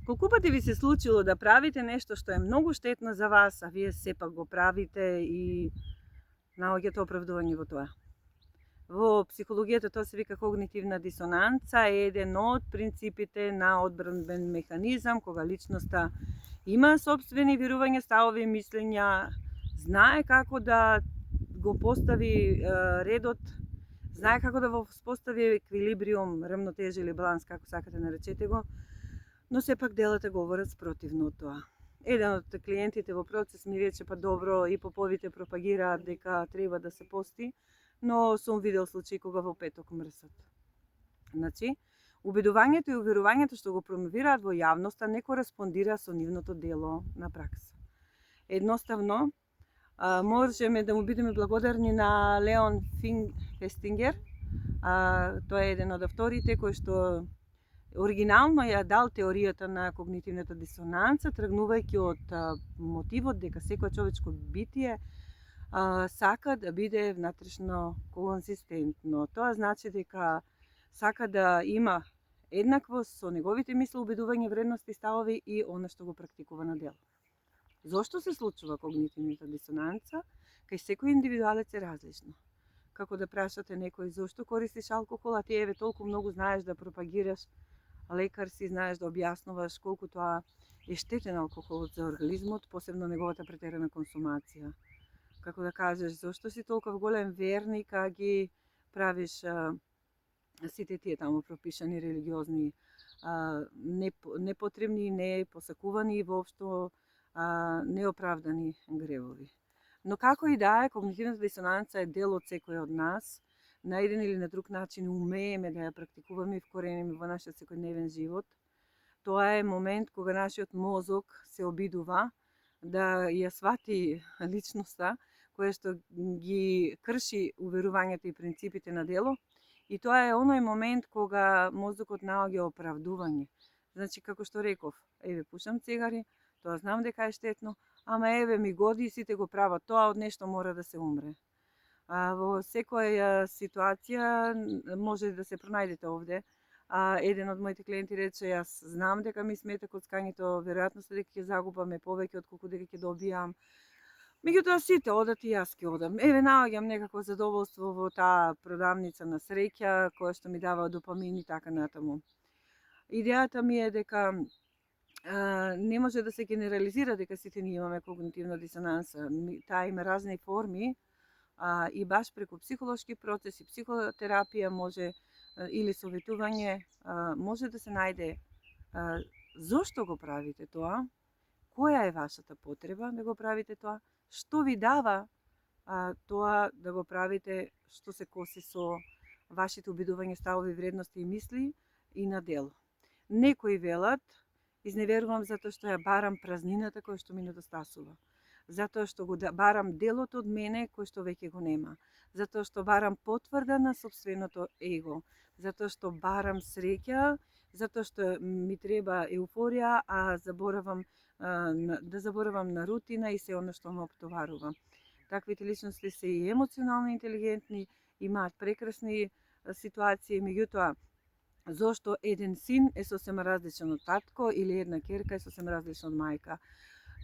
Колку пати ви се случило да правите нешто што е многу штетно за вас, а вие сепак го правите и наоѓате оправдување во тоа? Во психологијата тоа се вика когнитивна дисонанца, е еден од принципите на одбранбен механизам, кога личноста има сопствени верувања, ставови, мислења, знае како да го постави редот, знае како да го постави еквилибриум, рамнотежа или баланс, како сакате наречете го, но сепак делата говорат спротивно од тоа. Еден од клиентите во процес ми рече, па добро, и поповите пропагираат дека треба да се пости, но сум видел случаи кога во петок мрсат. Значи, убедувањето и уверувањето што го промовираат во јавноста не кореспондира со нивното дело на пракса. Едноставно, можеме да му бидеме благодарни на Леон Фестингер. Тоа е еден од авторите кој што оригинално ја дал теоријата на когнитивната дисонанца, тргнувајќи од мотивот дека секој човечко битие сака да биде внатрешно консистентно. Тоа значи дека сака да има еднаквост со неговите мисли, убедувања, вредности, ставови и она што го практикува на дело. Зошто се случува когнитивната дисонанца? Кај секој индивидуалец е различно. Како да прашате некој зошто користиш алкохол, а ти еве толку многу знаеш да пропагираш, лекар си, знаеш да објаснуваш колку тоа е штетен алкохолот за организмот, посебно неговата претерана консумација. Како да кажеш, зошто си толков голем верник, а ги правиш сите тие таму пропишани религиозни непотребни, непосакувани и воопшто неоправдани гревови. Но како и да е, когнитивната дисонанца е дел од секој од нас. На еден или на друг начин умееме да ја практикуваме и вкорениме во нашиот секојдневен живот. Тоа е момент кога нашиот мозок се обидува да ја свати личноста која што ги крши уверувањата и принципите на дело, и тоа е оној момент кога мозокот наоѓа оправдување. Значи, како што реков, еве пушам цигари, тоа знам дека е штетно, ама еве ми годи и сите го прават тоа, од нешто мора да се умре. Во секоја ситуација може да се пронајдете овде. Еден од моите клиенти рече, јас знам дека ми смета коцкањето, веројатноста дека ќе загубаме повеќе отколку дека ќе добијам. Меѓутоа сите одат и јас ќе одам. Еве наоѓам некакво задоволство во таа продавница на среќа, која што ми дава допамин и така натаму. Идејата ми е дека не може да се генерализира дека сите ние имаме когнитивна дисонанса. Таа има разни форми и баш преку психолошки процеси, психотерапија може или советување може да се најде зошто го правите тоа, која е вашата потреба да го правите тоа, што ви дава тоа да го правите, што се коси со вашите обидувања, ставови, вредности и мисли и на дело. Некои велат, изневерувам затоа што ја барам празнината која што ми недостасува. Затоа што го барам делот од мене кој што веќе го нема. Затоа што барам потврда на собственото его. Затоа што барам среќа, затоа што ми треба еуфорија, а заборавам на рутина и се оно што ме оптоварува. Таквите личности се и емоционално интелигентни, имаат прекрасни ситуации, меѓутоа зошто еден син е сосема различен од татко или една ќерка е сосема различна од мајка?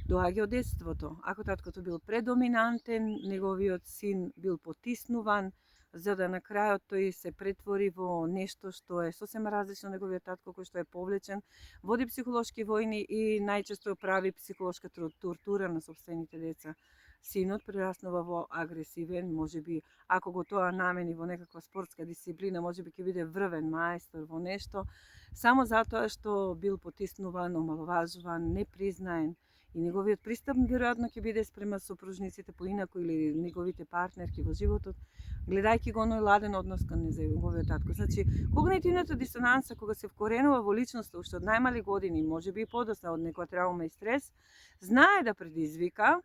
Доаѓа од детството. Ако таткото бил предоминантен, неговиот син бил потиснуван, за да на крајот тој се претвори во нешто што е сосема различно од неговиот татко, кој што е повлечен, води психолошки војни и најчесто прави психолошка тортура на собствените деца. Синот прераснува во агресивен, можеби, ако го тоа намени во некаква спортска дисциплина, можеби ќе биде врвен мајстор во нешто, само затоа што бил потиснуван, омаловажуван, непризнаен. И неговиот пристап веројатно ќе биде спрема сопружниците поинаку или неговите партнерки во животот, гледајќи го оној ладен однос кон неговиот татко. Значи, когнитивната дисонанца кога се вкоренува во личноста уште од најмали години, можеби и подоцна од некоја траума и стрес, знае да предизвика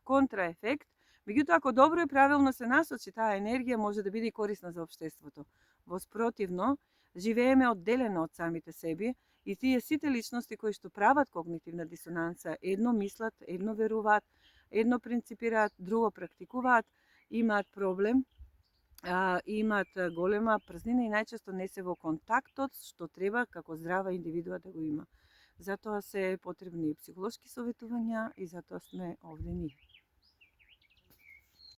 контраефект, меѓутоа ако добро и правилно се насочи, таа енергија може да биде и корисна за општеството. Воспротивно, живееме одделено од самите себе и тие сите личности кои што прават когнитивна дисонанца, едно мислат, едно веруваат, едно принципираат, друго практикуваат, имаат проблем, имаат голема празнина и најчесто не се во контактот што треба како здрава индивидуа да го има. Затоа се потребни психолошки советувања и затоа сме овде ние.